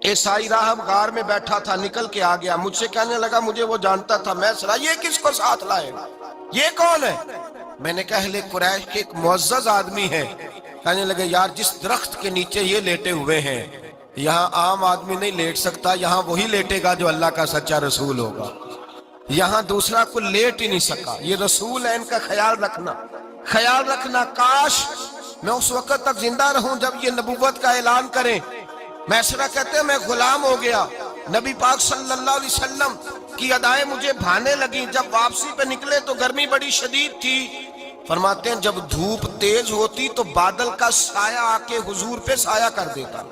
عیسائی راہب غار میں بیٹھا تھا، نکل کے آ گیا، مجھ سے کہنے لگا مجھے وہ جانتا تھا، میں سنا یہ کس کو ساتھ لائے، یہ کون ہے؟ میں نے کہا اہل قریش کے ایک معزز آدمی ہے۔ کہنے لگے یار جس درخت کے نیچے یہ لیٹے ہوئے ہیں یہاں عام آدمی نہیں لیٹ سکتا، یہاں وہی لیٹے گا جو اللہ کا سچا رسول ہوگا، یہاں دوسرا کو لیٹ ہی نہیں سکا، یہ رسول ہے، ان کا خیال رکھنا، کاش میں اس وقت تک زندہ رہوں جب یہ نبوت کا اعلان کریں۔ میسرہ کہتے ہیں میں غلام ہو گیا، نبی پاک صلی اللہ علیہ وسلم کی ادائیں مجھے بھانے لگیں، جب واپسی پہ نکلے تو گرمی بڑی شدید تھی، فرماتے ہیں جب دھوپ تیز ہوتی تو بادل کا سایہ آ کے حضور پہ سایہ کر دیتا،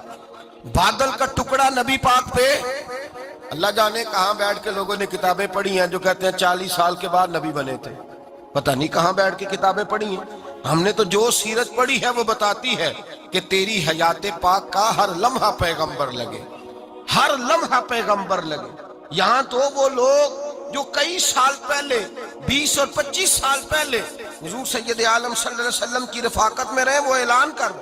بادل کا ٹکڑا نبی پاک پہ، اللہ جانے کہاں بیٹھ کے لوگوں نے کتابیں پڑھی ہیں جو کہتے ہیں 40 سال کے بعد نبی بنے تھے، پتہ نہیں کہاں بیٹھ کے کتابیں پڑھی ہیں۔ ہم نے تو جو سیرت پڑھی ہے وہ بتاتی ہے کہ تیری حیات پاک کا ہر لمحہ پیغمبر لگے، ہر لمحہ پیغمبر لگے۔ یہاں تو وہ لوگ جو کئی سال پہلے 20 اور 25 سال پہلے حضور سید عالم صلی اللہ علیہ وسلم کی رفاقت میں رہے وہ اعلان کر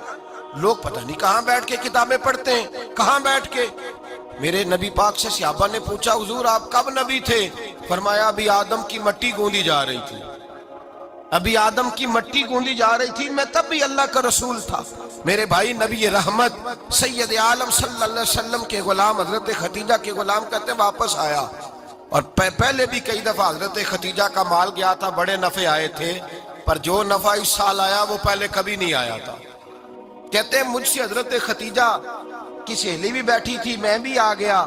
لوگ پتہ نہیں کہاں بیٹھ کے کتابیں پڑھتے ہیں، کہاں بیٹھ کے۔ میرے نبی پاک سے صحابہ نے پوچھا حضور آپ کب نبی تھے؟ فرمایا ابھی آدم کی مٹی گوندی جا رہی تھی، ابھی آدم کی مٹی گوندی جا رہی تھی، میں تب بھی اللہ کا رسول تھا۔ میرے بھائی نبی رحمت سید عالم صلی اللہ علیہ وسلم کے غلام حضرت خدیجہ کے غلام کہتے واپس آیا، اور پہلے بھی کئی دفعہ حضرت خدیجہ کا مال گیا تھا، بڑے نفع آئے تھے، پر جو نفع اس سال آیا وہ پہلے کبھی نہیں آیا تھا۔ کہتے ہیں مجھ سے حضرت خدیجہ کی سہیلی بھی بیٹھی تھی، میں بھی آ گیا،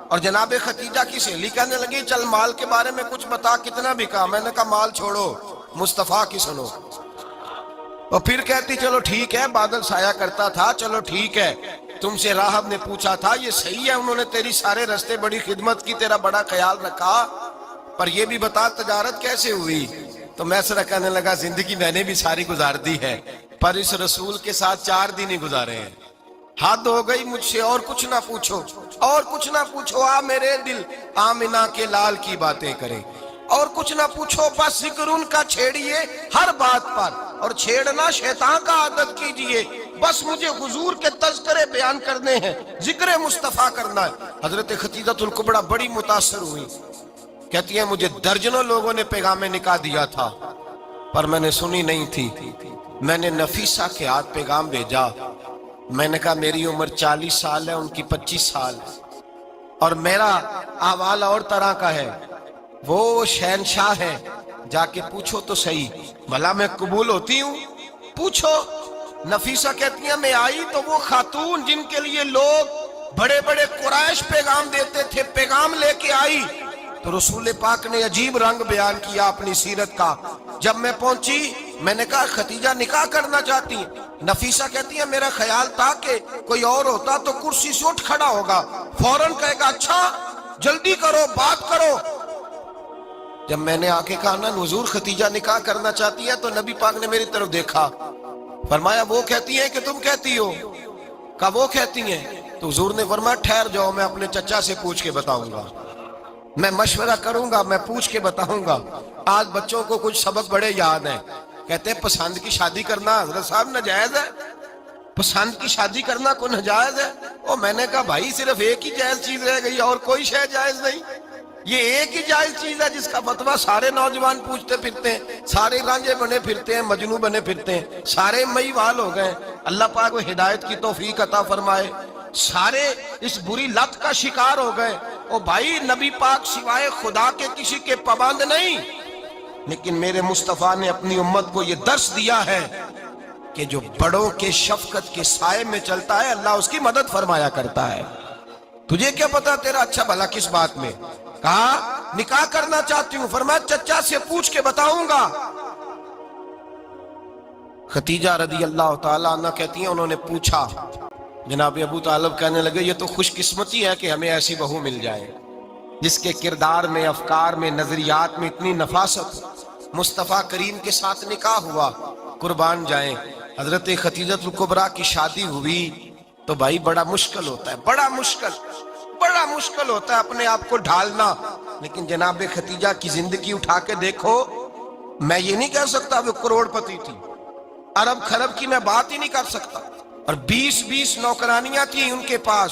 اور جناب خدیجہ کی سہیلی کہنے لگی چل مال کے بارے میں کچھ بتا، کتنا بکا؟ میں نے کہا مال چھوڑو، مصطفیٰ کی سنو۔ اور پھر کہتی چلو ٹھیک ہے، بادل سایہ کرتا تھا، چلو ٹھیک ہے، تم سے راہب نے پوچھا تھا یہ صحیح ہے، انہوں نے تیری سارے رستے بڑی خدمت کی، تیرا بڑا خیال رکھا، پر یہ بھی بتا تجارت کیسے ہوئی؟ تو میسرہ کہنے لگا زندگی میں نے بھی ساری گزار دی ہے، پر اس رسول کے ساتھ 4 دن ہی گزارے ہیں، حد ہو گئی مجھ سے، اور کچھ نہ پوچھو، اور کچھ نہ پوچھو، آ میرے دل آمنہ کے لال کی باتیں کرے، اور کچھ نہ پوچھو، بس ذکر ان کا چھیڑیے ہر بات پر، اور چھیڑنا شیطان کا عادت کیجئے، بس مجھے حضور کے تذکرے بیان کرنے ہیں، ذکر مصطفیٰ کرنا ہے۔ حضرت خدیجہ الکبریٰ بڑی متاثر ہوئی، کہتی ہیں مجھے درجنوں لوگوں نے پیغام نکاح دیا تھا پر میں نے سنی نہیں تھی، میں نے نفیسہ کے ہاتھ پیغام بھیجا، میں نے کہا میری عمر 40 سال ہے، ان کی 25 سال ہے، اور میرا احوال اور طرح کا ہے، وہ شہنشاہ ہے، جا کے پوچھو تو صحیح بھلا میں قبول ہوتی ہوں، پوچھو۔ نفیسہ کہتی ہیں میں آئی تو وہ خاتون جن کے لیے لوگ بڑے بڑے قریش پیغام دیتے تھے پیغام لے کے آئی، تو رسول پاک نے عجیب رنگ بیان کیا اپنی سیرت کا۔ جب میں پہنچی میں نے کہا خدیجہ نکاح کرنا چاہتی ہیں؟ نفیسہ کہتی ہے میرا خیال تھا کہ کوئی اور ہوتا تو کرسی سے اٹھ کھڑا ہوگا، فوراً کہے گا اچھا جلدی کرو بات کرو۔ جب میں نے آ کے کہا نا حضور خدیجہ نکاح کرنا چاہتی ہے تو نبی پاک نے میری طرف دیکھا، فرمایا وہ کہتی ہیں کہ تم کہتی ہو؟ کہا وہ کہتی ہیں، تو حضور نے فرمایا ٹھہر جاؤ میں اپنے چچا سے پوچھ کے بتاؤں گا، میں مشورہ کروں گا، میں پوچھ کے بتاؤں گا۔ آج بچوں کو کچھ سبق بڑے یاد ہیں، کہتے ہیں پسند کی شادی کرنا حضرت صاحب ناجائز ہے، پسند کی شادی کرنا کوئی ناجائز ہے؟ اور میں نے کہا بھائی صرف ایک ہی جائز چیز رہ گئی اور کوئی شے جائز نہیں، یہ ایک ہی جائز چیز ہے جس کا فتویٰ سارے نوجوان پوچھتے پھرتے ہیں، سارے رانجے بنے پھرتے ہیں، مجنوں بنے پھرتے ہیں، سارے مئی وال ہو گئے۔ اللہ پاک وہ ہدایت کی توفیق عطا فرمائے، سارے اس بری لت کا شکار ہو گئے۔ او بھائی نبی پاک سوائے خدا کے کسی کے پابند نہیں، لیکن میرے مصطفیٰ نے اپنی امت کو یہ درس دیا ہے کہ جو بڑوں کے شفقت کے سائے میں چلتا ہے اللہ اس کی مدد فرمایا کرتا ہے۔ تجھے کیا پتا تیرا اچھا بھلا کس بات میں؟ کہا نکاح کرنا چاہتی ہوں، فرمایا چچا سے پوچھ کے بتاؤں گا۔ خدیجہ رضی اللہ تعالیٰ عنہ کہتی ہیں انہوں نے پوچھا، جناب ابو طالب کہنے لگے یہ تو خوش قسمتی ہے کہ ہمیں ایسی بہو مل جائے جس کے کردار میں، افکار میں، نظریات میں اتنی نفاست ہو۔ مصطفیٰ کریم کے ساتھ نکاح ہوا، قربان جائیں۔ حضرت خدیجہ الکبریٰ کی شادی ہوئی تو بھائی بڑا مشکل ہوتا ہے، بڑا مشکل ہوتا ہے اپنے آپ کو ڈھالنا، لیکن جناب خدیجہ کی زندگی اٹھا کے دیکھو، میں یہ نہیں کہہ سکتا وہ کروڑ پتی تھی، ارب خرب کی میں بات ہی نہیں کر سکتا، اور 20 نوکرانیاں تھیں ان کے پاس،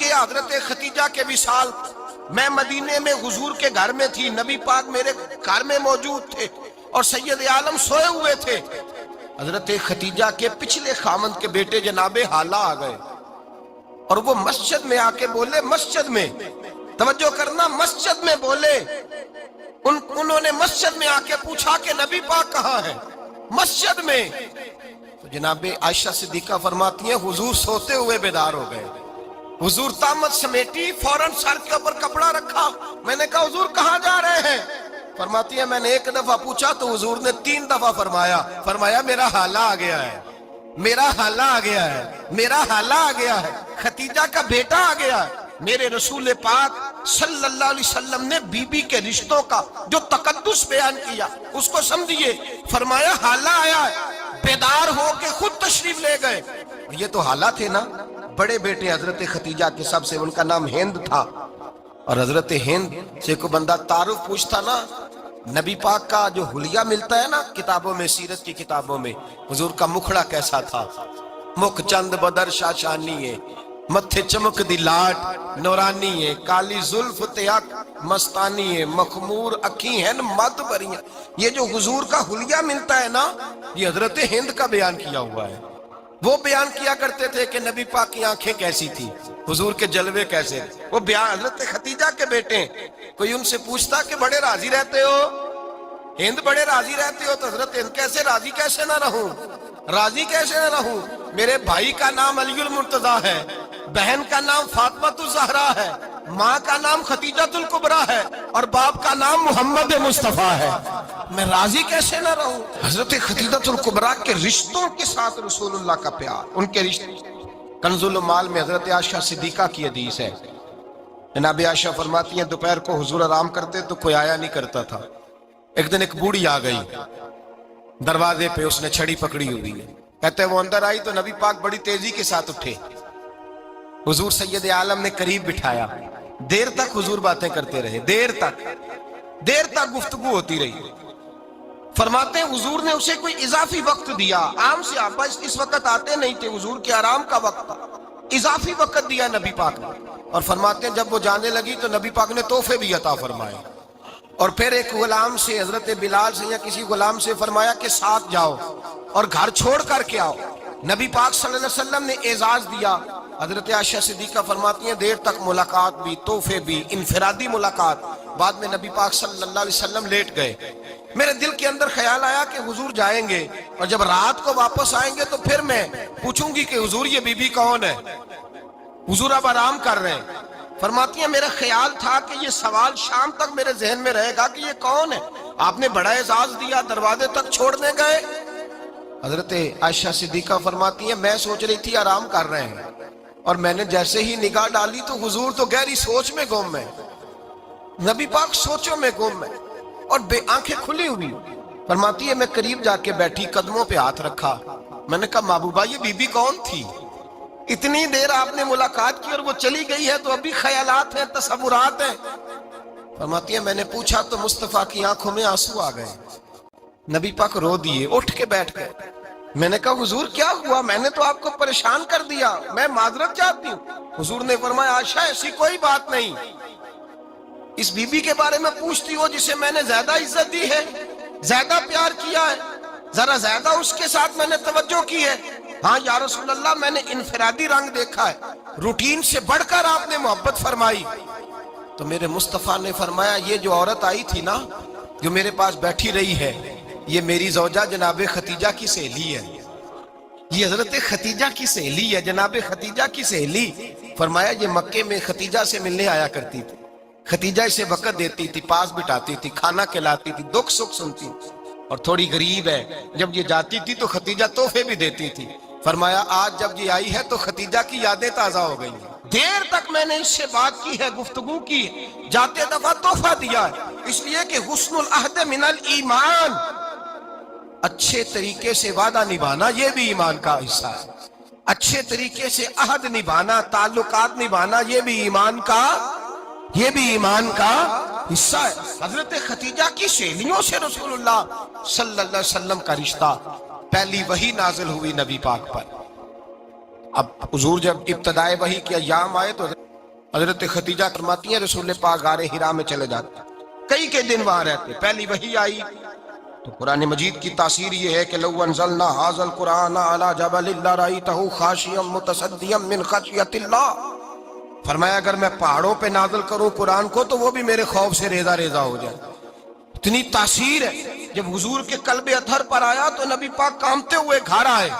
گیا حضرت خدیجہ کے وصال. میں مدینے میں حضور کے گھر میں تھی, نبی پاک میرے گھر میں موجود تھے اور سید عالم سوئے ہوئے تھے. حضرت خدیجہ کے پچھلے خامند کے بیٹے جناب حالہ آ گئے اور وہ مسجد میں آ کے بولے, مسجد میں توجہ کرنا, مسجد میں بولے. انہوں نے مسجد میں آ کے پوچھا کہ نبی پاک کہاں ہے؟ مسجد میں. تو جناب عائشہ صدیقہ فرماتی ہیں حضور سوتے ہوئے بیدار ہو گئے. حضور طامت سمیٹی, فوراً سر کے اوپر کپڑا رکھا. میں نے کہا حضور کہاں جا رہے ہیں؟ فرماتی ہے میں نے ایک دفعہ پوچھا تو حضور نے 3 دفعہ فرمایا میرا حالہ آ گیا ہے, میرا حالہ آ گیا ہے, میرا حالہ آ گیا ہے, خدیجہ کا بیٹا آ گیا ہے. میرے رسول پاک صلی اللہ علیہ وسلم نے بی بی کے رشتوں کا جو تقدس بیان کیا اس کو سمجھیے. فرمایا حالہ آیا ہے, بیدار ہو کے خود تشریف لے گئے. یہ تو حالہ تھے نا, بڑے بیٹے حضرت خدیجہ کے سب سے, ان کا نام ہند تھا. اور حضرت ہند سے کوئی بندہ تعارف پوچھتا نا, نبی پاک کا جو حلیہ ملتا ہے نا کتابوں میں, سیرت کی کتابوں میں, حضور کا مکھڑا کیسا تھا. مکھ چند بدر شاشانی ہے, متھے چمک دی لاٹ نورانی ہے, کالی زلف تیاک مستانی ہے, مخمور اکھی ہیں مد بریاں. یہ جو حضور کا حلیہ ملتا ہے نا, یہ حضرت ہند کا بیان کیا ہوا ہے. وہ بیان کیا کرتے تھے کہ نبی پاک کی آنکھیں کیسی تھی, حضور کے جلوے کیسے تھے. وہ بیان حضرت خدیجہ کے بیٹے ہیں. کوئی ان سے پوچھتا کہ بڑے راضی رہتے ہو, ہند بڑے راضی رہتے ہو, تو حضرت ہند کیسے راضی کیسے نہ رہوں, راضی کیسے نہ رہوں. میرے بھائی کا نام علی المرتضیٰ ہے, بہن کا نام فاطمہ الزہرا ہے, ماں کا نام خدیجہ الکبریٰ ہے, اور باپ کا نام محمد مصطفیٰ ہے. میں راضی کیسے نہ رہوں. حضرت خدیجہ الکبریٰ کے رشتوں کے ساتھ رسول اللہ کا پیار, ان کے رشتے. کنز المال میں حضرت عائشہ صدیقہ کی حدیث ہے. جناب عائشہ فرماتی ہیں دوپہر کو حضور آرام کرتے تو کوئی آیا نہیں کرتا تھا. ایک دن ایک بوڑھی آ گئی دروازے پہ, اس نے چھڑی پکڑی ہوئی ہے. کہتے وہ اندر آئی تو نبی پاک بڑی تیزی کے ساتھ اٹھے. حضور سید عالم نے قریب بٹھایا, دیر تک حضور باتیں کرتے رہے, دیر تک گفتگو ہوتی رہی. فرماتے ہیں حضور نے اسے کوئی اضافی وقت دیا. عام صحابہ اس وقت آتے نہیں تھے, حضور کے آرام کا وقت تھا, اضافی وقت دیا نبی پاک نے. اور فرماتے ہیں جب وہ جانے لگی تو نبی پاک نے تحفے بھی عطا فرمائے. اور پھر ایک غلام سے, حضرت بلال سے یا کسی غلام سے فرمایا کہ ساتھ جاؤ اور گھر چھوڑ کر کے آؤ. نبی پاک صلی اللہ علیہ وسلم نے اعزاز دیا. حضرت عائشہ صدیقہ فرماتی ہیں دیر تک ملاقات بھی, تحفے بھی, انفرادی ملاقات. بعد میں نبی پاک صلی اللہ علیہ وسلم لیٹ گئے. میرے دل کے اندر خیال آیا کہ حضور جائیں گے اور جب رات کو واپس آئیں گے تو پھر میں پوچھوں گی کہ حضور یہ بی بی کون ہے, حضور اب آرام کر رہے ہیں. فرماتی ہیں میرا خیال تھا کہ یہ سوال شام تک میرے ذہن میں رہے گا کہ یہ کون ہے. آپ نے بڑا اعزاز دیا, دروازے تک چھوڑنے گئے. حضرت عائشہ صدیقہ فرماتی ہیں میں سوچ رہی تھی آرام کر رہے ہیں, اور میں نے جیسے ہی نگاہ ڈالی تو حضور تو گہری سوچ میں گم ہے, نبی پاک سوچوں میں گم ہے اور بے آنکھیں کھلی ہوئی. فرماتی ہے میں قریب جا کے بیٹھی, قدموں پہ ہاتھ رکھا. میں نے کہا محبوبہ یہ بی بی کون تھی, اتنی دیر آپ نے ملاقات کی اور وہ چلی گئی ہے تو ابھی خیالات ہیں, تصورات ہیں. فرماتی ہے میں نے پوچھا تو مصطفیٰ کی آنکھوں میں آنسو آ گئے. نبی پاک رو دیے, اٹھ کے بیٹھ گئے. میں نے کہا حضور کیا ہوا, میں نے تو آپ کو پریشان کر دیا, میں معذرت چاہتی ہوں. حضور نے فرمایا عائشہ ایسی کوئی بات نہیں, اس بی بی کے بارے میں پوچھتی ہو جسے میں نے زیادہ عزت دی ہے, زیادہ پیار کیا ہے, ذرا زیادہ اس کے ساتھ میں نے توجہ کی ہے. ہاں یا رسول اللہ میں نے انفرادی رنگ دیکھا ہے, روٹین سے بڑھ کر آپ نے محبت فرمائی. تو میرے مصطفیٰ نے فرمایا یہ جو عورت آئی تھی نا, جو میرے پاس بیٹھی رہی ہے, یہ میری زوجہ جناب خدیجہ کی سہیلی ہے, یہ حضرت خدیجہ کی سہیلی ہے, جناب خدیجہ کی سہیلی. فرمایا یہ مکے میں خدیجہ سے ملنے آیا کرتی تھی, خدیجہ اسے وقت دیتی تھی, پاس بٹھاتی تھی, کھانا کھلاتی تھی, دکھ سکھ سنتی تھی, اور تھوڑی غریب ہے, جب یہ جاتی تھی تو خدیجہ تحفے بھی دیتی تھی. فرمایا آج جب یہ آئی ہے تو خدیجہ کی یادیں تازہ ہو گئی ہیں. دیر تک میں نے اس سے بات کی ہے, گفتگو کی, جاتے دفعہ تحفہ دیا ہے, اس لیے کہ حسن العہد من الایمان, اچھے طریقے سے وعدہ نبھانا یہ بھی ایمان کا حصہ ہے. اچھے طریقے سے عہد نبھانا, تعلقات نبھانا یہ بھی ایمان کا حصہ ہے. حضرت خدیجہ کی سہیلیوں سے رسول اللہ صلی اللہ علیہ وسلم کا رشتہ, پہلی وحی نازل ہوئی نبی پاک پر. اب حضور جب ابتدائے وحی کے ایام آئے تو حضرت خدیجہ فرماتی ہیں رسول پاک غار ہرا میں چلے جاتے، کئی کے دن وہاں رہتے، پہلی وحی آئی تو قرآن مجید کی تاثیر یہ ہے کہ لو انزلنا ھذا القرآن علی جبل لرأیتہ خاشعا متصدعا من خشیۃ اللہ، فرمایا اگر میں پہاڑوں پہ نازل کروں قرآن کو تو وہ بھی میرے خوف سے ریزہ ریزہ ہو جائے، اتنی تاثیر ہے۔ جب حضور کے قلب اطہر پر آیا تو نبی پاک کانپتے ہوئے گھر آئے،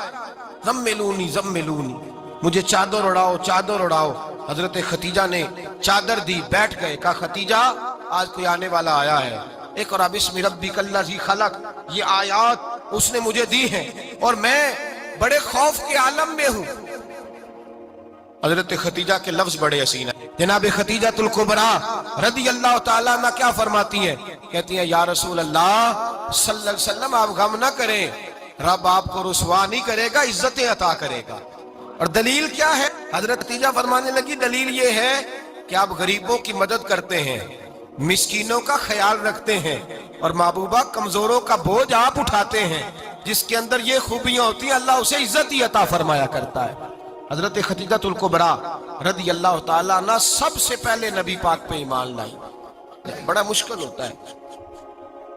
زملونی زملونی، مجھے چادر اڑاؤ چادر اڑاؤ۔ حضرت خدیجہ نے چادر دی، بیٹھ گئے، کہا خدیجہ آج کوئی آنے والا آیا ہے، اقرأ بسم ربک الذی خلق، یہ آیات اس نے مجھے دی ہیں اور میں بڑے خوف کے عالم میں ہوں۔ حضرت خدیجہ کے لفظ بڑے حسین ہیں۔ جناب خدیجہ الکبریٰ رضی اللہ تعالیٰ عنہ کیا فرماتی ہیں؟ کہتی ہیں یا رسول اللہ صلی اللہ علیہ وسلم آپ غم نہ کریں، رب آپ کو رسوا نہیں کرے گا، عزتیں عطا کرے گا۔ اور دلیل کیا ہے؟ حضرت خدیجہ فرمانے لگی دلیل یہ ہے کہ آپ غریبوں کی مدد کرتے ہیں، مسکینوں کا خیال رکھتے ہیں، اور محبوبہ کمزوروں کا بوجھ آپ اٹھاتے ہیں، جس کے اندر یہ خوبیاں ہوتی ہیں اللہ اسے عزت ہی عطا فرمایا کرتا ہے۔ حضرت خدیجہ الکبریٰ رضی اللہ تعالیٰ عنہ سب سے پہلے نبی پاک پہ ایمان لائی۔ بڑا مشکل ہوتا ہے،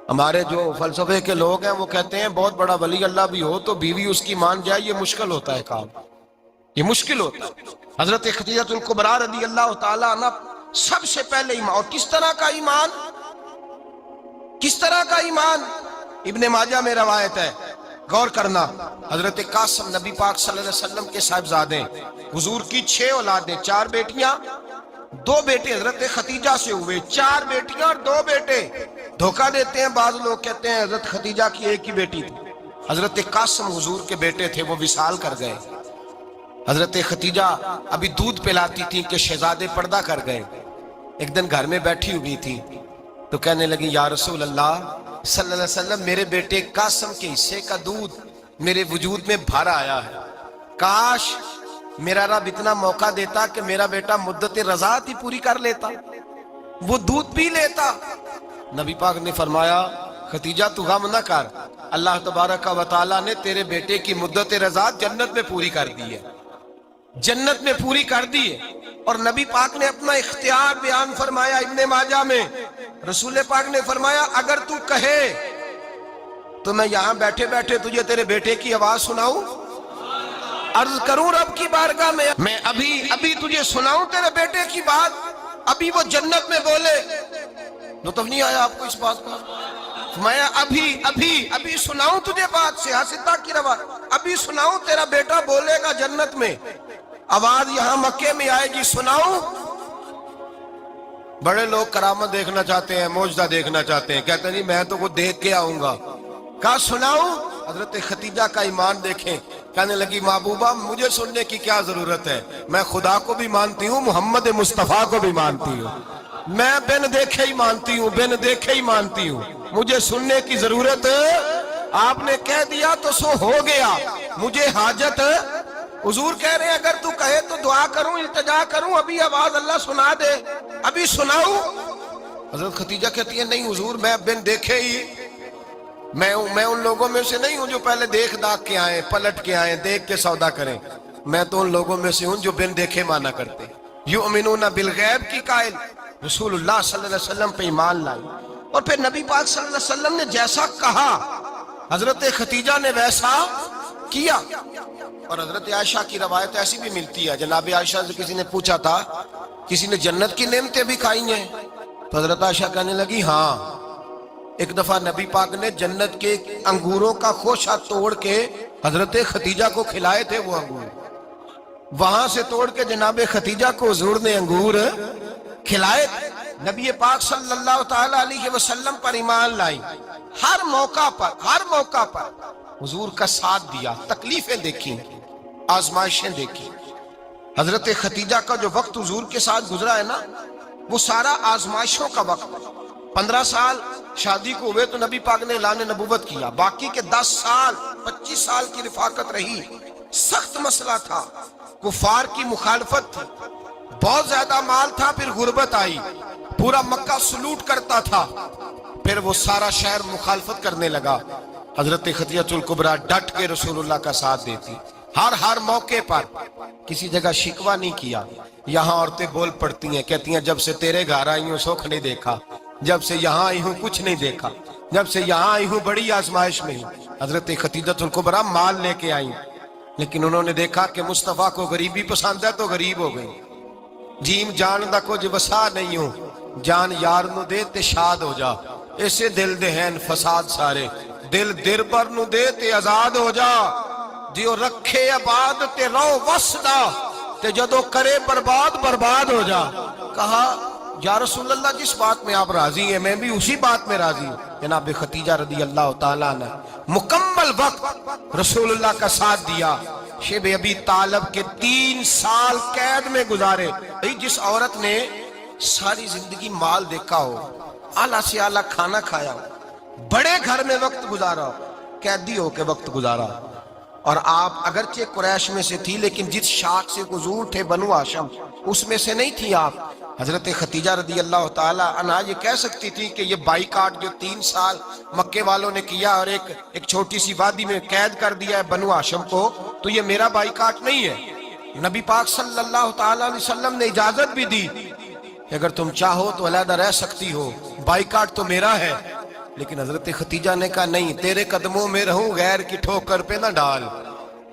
ہمارے جو فلسفے کے لوگ ہیں وہ کہتے ہیں بہت بڑا ولی اللہ بھی ہو تو بیوی اس کی مان جائے، یہ مشکل ہوتا ہے کام، یہ مشکل ہوتا ہے۔ حضرت خدیجہ الکبریٰ رضی اللہ تعالیٰ عنہ سب سے پہلے ایمان، اور کس طرح کا ایمان؟ کس طرح کا ایمان؟ ابن ماجہ میں روایت ہے، غور کرنا، حضرت قاسم نبی پاک صلی اللہ علیہ وسلم کے صاحبزادے، حضور کی 6 اولادیں، 4 بیٹیاں 2 بیٹے حضرت خدیجہ سے ہوئے، 4 بیٹیاں اور 2 بیٹے۔ دھوکہ دیتے ہیں بعض لوگ، کہتے ہیں حضرت خدیجہ کی ایک ہی بیٹی تھی، حضرت قاسم حضور کے بیٹے تھے، وہ وصال کر گئے۔ حضرت خدیجہ ابھی دودھ پلاتی تھی کہ شہزادے پردہ کر گئے۔ ایک دن گھر میں بیٹھی ہوئی تھی تو کہنے لگی یا رسول اللہ صلی اللہ علیہ وسلم میرے بیٹے قاسم کے حصے کا دودھ میرے وجود میں بھر آیا ہے، کاش میرا رب اتنا موقع دیتا کہ میرا بیٹا مدت رضاعت ہی پوری کر لیتا، وہ دودھ پی لیتا۔ نبی پاک نے فرمایا خدیجہ تو غم نہ کر، اللہ تبارک و تعالیٰ نے تیرے بیٹے کی مدت رضاعت جنت میں پوری کر دی ہے، جنت میں پوری کر دی ہے۔ اور نبی پاک نے اپنا اختیار بیان فرمایا ابن ماجہ میں، رسول پاک نے فرمایا اگر تو کہے تو میں یہاں بیٹھے بیٹھے تجھے تیرے بیٹے کی آواز سناؤں، عرض کروں رب کی بارگاہ میں ابھی تجھے سناؤں تیرے بیٹے کی بات، ابھی وہ جنت میں بولے۔ لطف نہیں آیا آپ کو اس بات کا؟ میں ابھی سناؤں تجھے بات، سیاستہ کی روایت، ابھی سناؤں تیرا بیٹا بولے گا جنت میں، آواز یہاں مکے میں آئے گی، سناؤں؟ بڑے لوگ کرامت دیکھنا چاہتے ہیں، معجزہ دیکھنا چاہتے ہیں، کہتے ہیں نہیں میں تو وہ دیکھ کے آؤں گا۔ کہا سناؤں؟ حضرت خدیجہ کا ایمان دیکھیں، کہنے لگی محبوبہ مجھے سننے کی کیا ضرورت ہے، میں خدا کو بھی مانتی ہوں، محمد مصطفیٰ کو بھی مانتی ہوں، میں بن دیکھے ہی مانتی ہوں، بن دیکھے ہی مانتی ہوں، مجھے سننے کی ضرورت آپ نے کہہ دیا تو سو ہو گیا، مجھے حاجت۔ حضور کہہ رہے ہیں اگر تو کہے تو دعا کروں، التجا کروں، ابھی آواز اللہ سنا دے، ابھی سناؤں؟ حضرت خدیجہ کہتی ہے نہیں حضور میں بن دیکھے ہی، میں ان لوگوں میں سے نہیں ہوں جو پہلے دیکھ داکھ کے آئیں، پلٹ کے آئیں، دیکھ کے سودا کریں، میں تو ان لوگوں میں سے ہوں جو بن دیکھے مانا کرتے، یؤمنون بالغیب کی قائل، رسول اللہ صلی اللہ علیہ وسلم پہ ایمان لائی۔ اور پھر نبی پاک صلی اللہ علیہ وسلم نے جیسا کہا حضرت خدیجہ نے ویسا کیا۔ اور حضرت عائشہ کی روایت ایسی بھی ملتی ہے، جناب عائشہ سے کسی نے پوچھا تھا کسی نے جنت کی نعمتیں بھی کھائی ہیں؟ تو حضرت عائشہ کہنے لگی ہاں، ایک دفعہ نبی پاک نے جنت کے انگوروں کا خوشہ توڑ کے حضرت خدیجہ کو کھلائے تھے، وہ انگور وہاں سے توڑ کے جناب خدیجہ کو حضور نے انگور کھلائے تھے۔ نبی پاک صلی اللہ تعالی علیہ وسلم پر ایمان لائی، ہر موقع پر حضور کا ساتھ دیا، تکلیفیں دیکھی، آزمائشیں دیکھی۔ حضرت خدیجہ کا جو وقت حضور کے ساتھ گزرا ہے نا، وہ سارا آزمائشوں کا وقت۔ 15 سال شادی کو ہوئے تو نبی پاک نے اعلان نبوت کیا، باقی کے 10 سال 25 سال کی رفاقت رہی، سخت مسئلہ تھا، کفار کی مخالفت تھی، بہت زیادہ مال تھا، پھر غربت آئی، پورا مکہ سلوٹ کرتا تھا، پھر وہ سارا شہر مخالفت کرنے لگا۔ حضرت خدیجہ الکبریٰ ڈٹ کے رسول اللہ کا ساتھ دیتی، ہر موقع پر کسی جگہ شکوہ نہیں کیا، یہاں عورتیں بول پڑتی ہیں، کہتی ہیں جب سے تیرے گھر آئی ہوں سکھ نہیں دیکھا، جب سے یہاں آئی ہوں کچھ نہیں دیکھا، جب سے یہاں آئی ہوں بڑی آزمائش میں ہوں۔ حضرت خدیجہ الکبریٰ مال لے کے آئیں، لیکن انہوں نے دیکھا کہ مصطفیٰ کو غریبی پسند ہے تو غریب ہو گئی۔ جیم جان دا کچھ وسا نہیں ہوں، جان یار نو دے تے شاد ہو جا، ایسے دل دے ہیں فساد سارے، دل در پر نو دے تے آزاد ہو جا، دیو رکھے آباد تے رو وسدا تے جدو کرے برباد برباد ہو جا۔ کہا یا رسول اللہ جس بات میں آپ راضی ہیں میں بھی اسی بات میں راضی ہوں۔ جناب خدیجہ رضی اللہ تعالیٰ نے مکمل وقت رسول اللہ کا ساتھ دیا۔ شیب ابی طالب کے 3 سال قید میں گزارے۔ جس عورت نے ساری زندگی مال دیکھا ہو، اعلیٰ سے اعلیٰ کھانا کھایا ہو، بڑے گھر میں وقت گزارا ہو، قیدی ہو کے وقت گزارا، اور آپ اگرچہ قریش میں سے تھی لیکن جس شاخ سے حضور تھے بنو ہاشم اس میں سے نہیں تھی آپ۔ حضرت خدیجہ رضی اللہ تعالی عنہا یہ کہہ سکتی تھی کہ یہ بائیکاٹ جو 3 سال مکے والوں نے کیا اور ایک چھوٹی سی وادی میں قید کر دیا ہے بنو ہاشم کو، تو یہ میرا بائیکاٹ نہیں ہے۔ نبی پاک صلی اللہ تعالی علیہ وسلم نے اجازت بھی دی کہ اگر تم چاہو تو علیحدہ رہ سکتی ہو، بائیکاٹ تو میرا ہے۔ لیکن حضرت خدیجہ نے کہا نہیں، تیرے قدموں میں رہوں غیر کی ٹھوکر پہ نہ ڈال،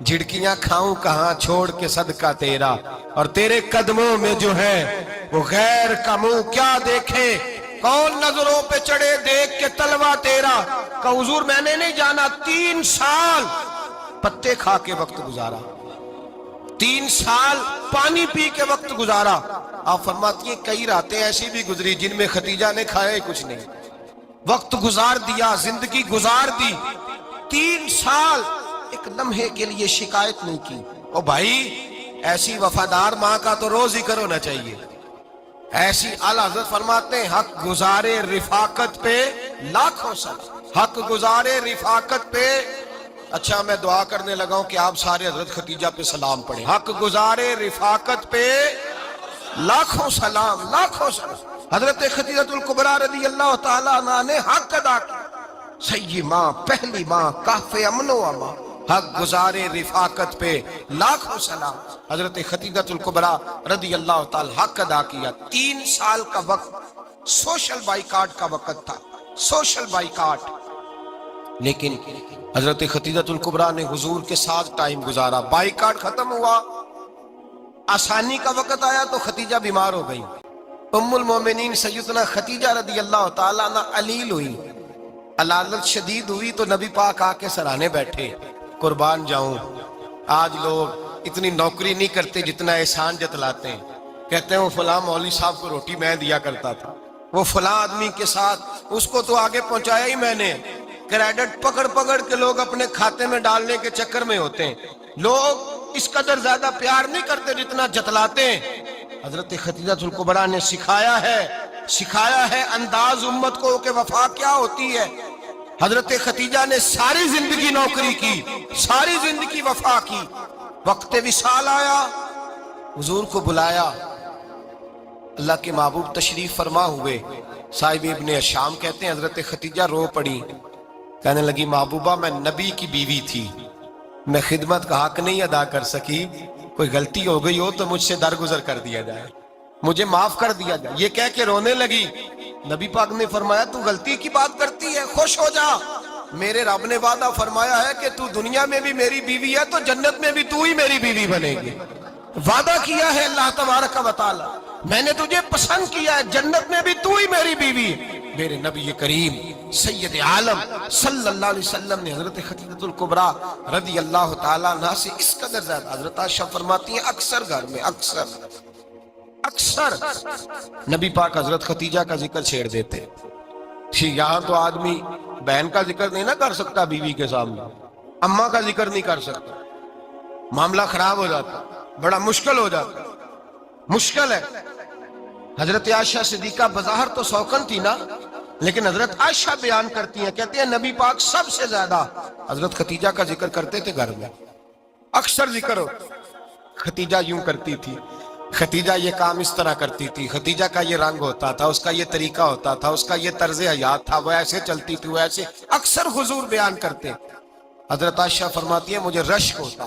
جھڑکیاں کھاؤں کہاں چھوڑ کے صدقہ تیرا، اور تیرے قدموں میں جو ہے وہ غیر کا منہ کیا دیکھے، کون نظروں پہ چڑھے دیکھ کے تلوا تیرا۔ کہ حضور میں نے نہیں جانا، 3 سال پتے کھا کے وقت گزارا، 3 سال پانی پی کے وقت گزارا۔ آپ فرماتی ہیں کئی راتیں ایسی بھی گزری جن میں خدیجہ نے کھایا ہی کچھ نہیں، وقت گزار دیا، زندگی گزار دی، 3 سال ایک لمحے کے لیے شکایت نہیں کی۔ او بھائی ایسی وفادار ماں کا تو روز ذکر ہونا چاہیے۔ ایسی اعلیٰ حضرت فرماتے ہیں حق گزارے رفاقت پہ لاکھوں سلام، حق گزارے رفاقت پہ۔ اچھا میں دعا کرنے لگا ہوں کہ آپ سارے حضرت خدیجہ پہ سلام پڑھیں۔ حق گزارے رفاقت پہ لاکھوں سلام، لاکھوں سلام۔ حضرت خدیجہ الکبریٰ رضی اللہ تعالیٰ عنہ نے حق ادا کیا، سیدی ماں، پہلی ماں، کہف امن و امان، حق گزارے رفاقت پہ لاکھوں سلام۔ حضرت خدیجہ الکبریٰ رضی اللہ تعالی حق ادا کیا۔ 3 سال کا وقت سوشل بائیکاٹ کا وقت تھا، سوشل بائیکاٹ، لیکن حضرت خدیجہ الکبریٰ نے حضور کے ساتھ ٹائم گزارا۔ بائیکاٹ ختم ہوا، آسانی کا وقت آیا تو خدیجہ بیمار ہو گئی۔ ام المومنین سیدنا خدیجہ رضی اللہ تعالیٰ عنہ علیل ہوئی، علالت شدید ہوئی تو نبی پاک آ کے سرانے بیٹھے۔ قربان جاؤں آج لوگ اتنی نوکری نہیں کرتے جتنا احسان جتلاتے ہیں، کہتے ہیں وہ فلاں مولوی صاحب کو روٹی میں دیا کرتا تھا، وہ فلاں آدمی کے ساتھ اس کو تو آگے پہنچایا ہی میں نے۔ کریڈٹ پکڑ پکڑ کے لوگ اپنے کھاتے میں ڈالنے کے چکر میں ہوتے ہیں، لوگ اس قدر زیادہ پیار نہیں کرتے جتنا جتلاتے ہیں۔ حضرت خدیجہ الکبریٰ نے سکھایا ہے انداز امت کو کہ وفا کیا ہوتی ہے۔ حضرت خدیجہ نے ساری زندگی نوکری کی، ساری زندگی وفا کی۔ وقت وصال آیا، حضور کو بلایا، اللہ کے محبوب تشریف فرما ہوئے۔ صاحب ابن الشام کہتے ہیں حضرت خدیجہ رو پڑی، کہنے لگی محبوبہ میں نبی کی بیوی تھی، میں خدمت کا حق نہیں ادا کر سکی، کوئی غلطی ہو گئی ہو تو مجھ سے درگزر کر دیا جائے، مجھے معاف کر دیا جائے۔ یہ کہہ کے رونے لگی۔ نبی پاک نے فرمایا تو غلطی کی بات کرتی ہے، خوش ہو جا، میرے رب نے وعدہ فرمایا ہے کہ تو دنیا میں بھی میری بیوی ہے تو جنت میں بھی تو ہی میری بیوی بنے گی۔ وعدہ کیا ہے اللہ تبارک و تعالی، میں نے تجھے پسند کیا ہے، جنت میں بھی تو ہی میری بیوی ہے۔ میرے نبی کریم سید عالم صلی اللہ علیہ وسلم نے حضرت خدیجہ الکبریٰ رضی اللہ تعالیٰ عنہ سے اس قدر زیادہ، حضرت عائشہ فرماتی ہیں اکثر گھر میں اکثر نبی پاک حضرت خدیجہ کا ذکر چھیڑ دیتے۔ یہاں تو آدمی بہن کا ذکر نہیں نہ کر سکتا بیوی کے سامنے، اماں کا ذکر نہیں کر سکتا، معاملہ خراب ہو جاتا، بڑا مشکل ہو جاتا، مشکل ہے۔ حضرت عائشہ صدیقہ بظاہر تو سوکن تھی نا، لیکن حضرت عائشہ بیان کرتی ہیں، کہتے ہیں نبی پاک سب سے زیادہ حضرت خدیجہ کا ذکر کرتے تھے گھر میں، اکثر ذکر ہو۔ خدیجہ یوں کرتی تھی، خدیجہ یہ کام اس طرح کرتی تھی، خدیجہ کا یہ رنگ ہوتا تھا، اس کا یہ طریقہ ہوتا تھا، اس کا یہ طرز حیات تھا، وہ ایسے چلتی تھی، وہ ایسے، اکثر حضور بیان کرتے۔ حضرت عائشہ فرماتی ہیں مجھے رشک ہوتا،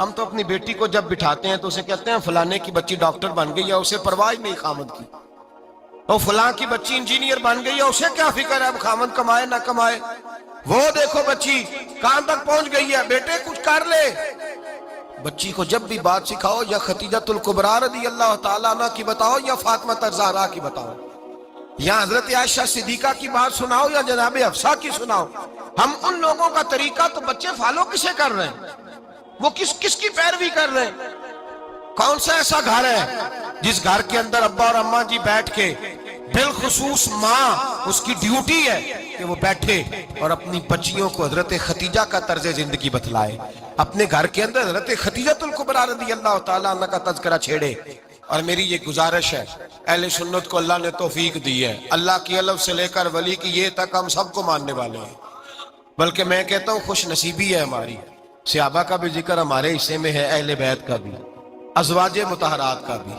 ہم تو اپنی بیٹی کو جب بٹھاتے ہیں تو اسے کہتے ہیں فلانے کی بچی ڈاکٹر بن گئی ہے، اسے پرواہ نہیں خامد کی، اور فلاں کی بچی انجینئر بن گئی ہے، اسے کیا فکر ہے اب خامد کمائے نہ کمائے، وہ دیکھو بچی کہاں تک پہنچ گئی ہے، بیٹے کچھ کر لے۔ بچی کو جب بھی بات سکھاؤ یا خدیجہ الکبریٰ رضی اللہ تعالیٰ عنہ کی بتاؤ یا فاطمہ الزہراء کی بتاؤ، یا حضرت عائشہ صدیقہ کی بات سناؤ یا جناب حفصہ کی سناؤ، ہم ان لوگوں کا طریقہ تو بچے فالو کسے کر رہے ہیں، وہ کس کی پیروی کر رہے ہیں؟ کون سا ایسا گھر ہے جس گھر کے اندر ابا اور اماں جی بیٹھ کے، بالخصوص ماں اس کی ڈیوٹی ہے کہ وہ بیٹھے اور اپنی بچیوں کو حضرت خدیجہ کا طرز زندگی بتلائے، اپنے گھر کے اندر حضرت خدیجہ الکبریٰ رضی اللہ تعالیٰ عنہ کا تذکرہ چھیڑے۔ اور میری یہ گزارش ہے، اہل سنت کو اللہ نے توفیق دی ہے، اللہ کی الف سے لے کر ولی کی یہ تک ہم سب کو ماننے والے ہیں، بلکہ میں کہتا ہوں خوش نصیبی ہے ہماری، صحابہ کا بھی ذکر ہمارے حصے میں ہے، اہل بیت کا بھی، ازواج مطہرات کا بھی،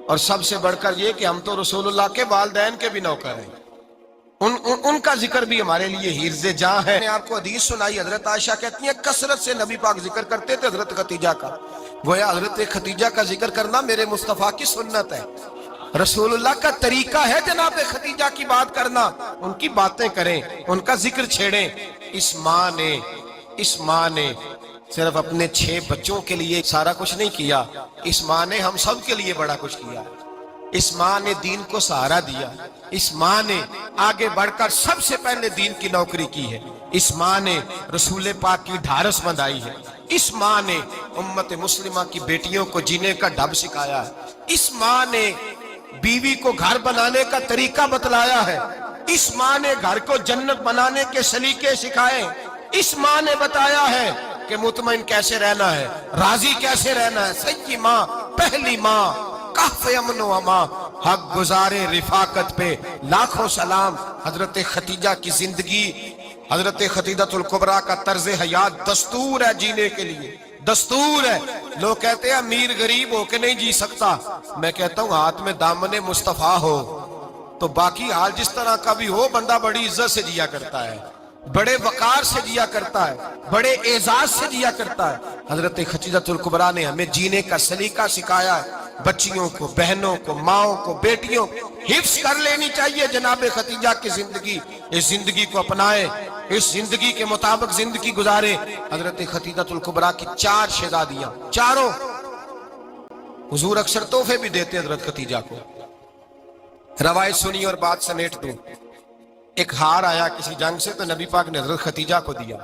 اور سب سے بڑھ کر یہ کہ ہم تو رسول اللہ کے والدین کے بھی نوکر ہیں، ان کا ذکر بھی ہمارے لیے حرز جاں ہے۔ میں نے آپ کو حدیث سنائی، حضرت عائشہ کہتی ہیں کثرت سے نبی پاک ذکر کرتے تھے حضرت خدیجہ کا، گویا حضرت خدیجہ کا ذکر کرنا میرے مصطفیٰ کی سنت ہے، رسول اللہ کا طریقہ ہے جناب خدیجہ کی بات کرنا، ان کی باتیں کریں، ان کا ذکر چھیڑیں۔ اس ماں نے صرف اپنے 6 بچوں کے لیے سارا کچھ نہیں کیا، اس ماں نے ہم سب کے لیے بڑا کچھ کیا، اس ماں نے دین کو سہارا دیا، اس ماں نے آگے بڑھ کر سب سے پہلے دین کی نوکری کی ہے، اس ماں نے رسول پاک کی ڈھارس بندھائی ہے، اس ماں نے امت مسلمہ کی بیٹیوں کو جینے کا ڈھب سکھایا ہے، اس ماں نے بیوی کو گھر بنانے کا طریقہ بتلایا ہے، اس ماں نے گھر کو جنت بنانے کے سلیقے سکھائے، اس ماں نے بتایا ہے کہ مطمئن کیسے رہنا ہے، راضی کیسے رہنا ہے۔ سچی ماں، پہلی ماں، کہف امن و امان، حق گزارے رفاقت پہ لاکھوں سلام۔ حضرت خدیجہ کی زندگی، حضرت خدیجہ الکبریٰ کا طرز حیات دستور ہے جینے کے لیے، دستور ہے۔ لوگ کہتے ہیں امیر غریب ہو کے نہیں جی سکتا، میں کہتا ہوں ہاتھ میں دامن مصطفیٰ ہو تو باقی حال جس طرح کا بھی ہو، بندہ بڑی عزت سے جیا کرتا ہے، بڑے وقار سے جیا کرتا ہے، بڑے اعزاز سے جیا کرتا ہے۔ حضرت خدیجہ الکبریٰ نے ہمیں جینے کا سلیقہ سکھایا ہے، بچیوں کو، بہنوں کو، ماؤں کو، بیٹیوں حفظ کر لینی چاہیے جناب خدیجہ کی زندگی، اس زندگی کو اپنائے، اس زندگی کے مطابق زندگی گزارے۔ حضرت خدیجہ الکبریٰ کی 4 شہزادیاں، چاروں، حضور اکثر تحفے بھی دیتے حضرت خدیجہ کو۔ روایت سنی اور بات سمیٹ دوں، ایک ہار آیا کسی جنگ سے تو نبی پاک نے حضرت خدیجہ کو دیا۔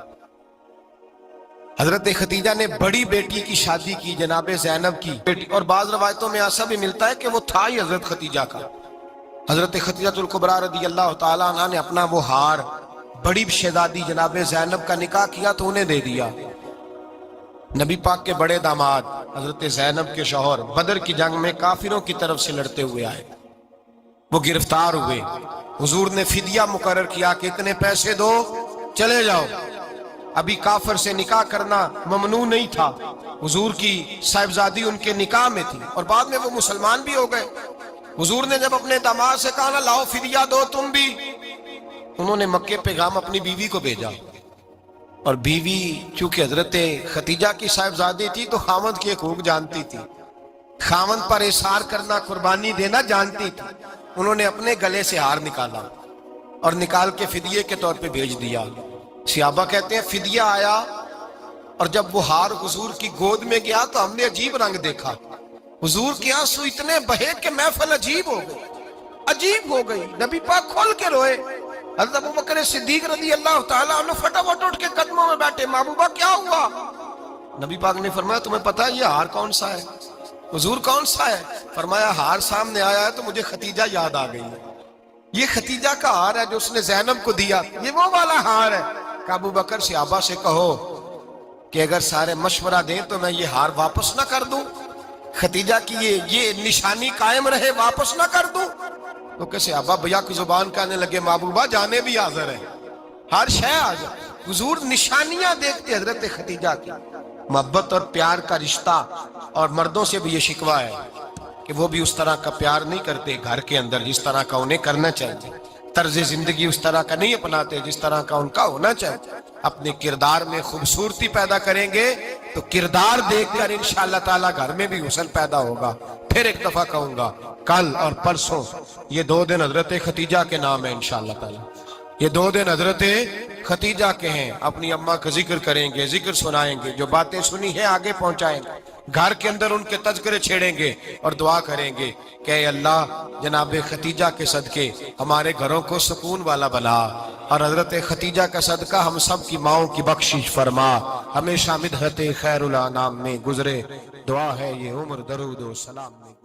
حضرت خدیجہ نے بڑی بیٹی کی شادی کی، جناب زینب کی بیٹی، اور بعض روایتوں میں ایسا بھی ملتا ہے کہ وہ تھا ہی حضرت خدیجہ کا۔ حضرت خدیجہ الکبریٰ رضی اللہ تعالیٰ عنہ نے اپنا وہ ہار بڑی شہزادی جناب زینب کا نکاح کیا تو انہیں دے دیا۔ نبی پاک کے بڑے داماد حضرت زینب کے شوہر بدر کی جنگ میں کافروں کی طرف سے لڑتے ہوئے آئے، وہ گرفتار ہوئے، حضور نے فدیہ مقرر کیا کہ اتنے پیسے دو چلے جاؤ۔ ابھی کافر سے نکاح کرنا ممنوع نہیں تھا، حضور کی صاحبزادی ان کے نکاح میں تھی اور بعد میں وہ مسلمان بھی ہو گئے۔ حضور نے جب اپنے داماد سے کہا نا لاؤ فدیہ دو تم بھی، انہوں نے مکے پیغام اپنی بیوی کو بھیجا، اور بیوی چونکہ حضرت خدیجہ کی صاحبزادی تھی تو خاوند کی حقوق جانتی تھی، خاوند پر احسار کرنا، قربانی دینا جانتی تھی۔ انہوں نے اپنے گلے سے ہار نکالا اور نکال کے فدیے کے طور پہ بھیج دیا۔ صحابہ کہتے ہیں فدیہ آیا اور جب وہ ہار حضور کی گود میں گیا تو ہم نے عجیب رنگ دیکھا، حضور کے آنسو اتنے بہے کہ محفل عجیب ہو گئی، عجیب ہو گئی، نبی پاک کھول کے روئے۔ حضرت ابوبکر صدیق رضی اللہ تعالیٰ عنہ فٹافٹ اٹھ کے قدموں میں بیٹھے، محبوبہ کیا ہوا؟ نبی پاک نے فرمایا تمہیں پتہ ہے یہ ہار کون سا ہے؟ حضور کون سا ہے؟ فرمایا ہار سامنے آیا ہے تو مجھے خدیجہ یاد آ گئی ہے، یہ خدیجہ کا ہار ہے جو اس نے زینب کو دیا، یہ وہ والا ہار ہے۔ کہ ابوبکر صحابہ سے کہو کہ اگر سارے مشورہ دیں تو میں یہ ہار واپس نہ کر دوں، خدیجہ کی یہ نشانی قائم رہے، واپس نہ کر دوں؟ تو کہ صحابہ بھیا کی زبان کہنے لگے محبوبہ جانے بھی حاضر ہے، ہر شے حاضر۔ حضور نشانیاں دیکھتے حضرت خدیجہ کی، محبت اور پیار کا رشتہ، اور مردوں سے بھی یہ شکوہ ہے کہ وہ بھی اس طرح کا پیار نہیں کرتے گھر کے اندر جس طرح کا انہیں کرنا چاہیے، طرز زندگی اس طرح کا نہیں اپناتے جس طرح کا ان کا ہونا چاہیے۔ اپنے کردار میں خوبصورتی پیدا کریں گے تو کردار دیکھ کر انشاءاللہ تعالیٰ گھر میں بھی حسن پیدا ہوگا. پھر ایک دفعہ کہوں گا کل اور پرسوں یہ 2 دن حضرت ختیجہ کے نام ہے انشاءاللہ تعالیٰ. یہ 2 دن حضرت ختیجہ کے ہیں. اپنی اماں کا ذکر کریں گے, ذکر سنائیں گے, جو باتیں سنی ہیں آگے پہنچائیں گے, گھر کے اندر ان کے تذکرے چھیڑیں گے اور دعا کریں گے کہ اے اللہ جناب ختیجہ کے صدقے ہمارے گھروں کو سکون والا بنا, اور حضرت ختیجہ کا صدقہ ہم سب کی ماؤں کی بخشش فرما, ہمیشہ مدحت خیر الانام میں گزرے. دعا ہے یہ عمر درود و سلام میں.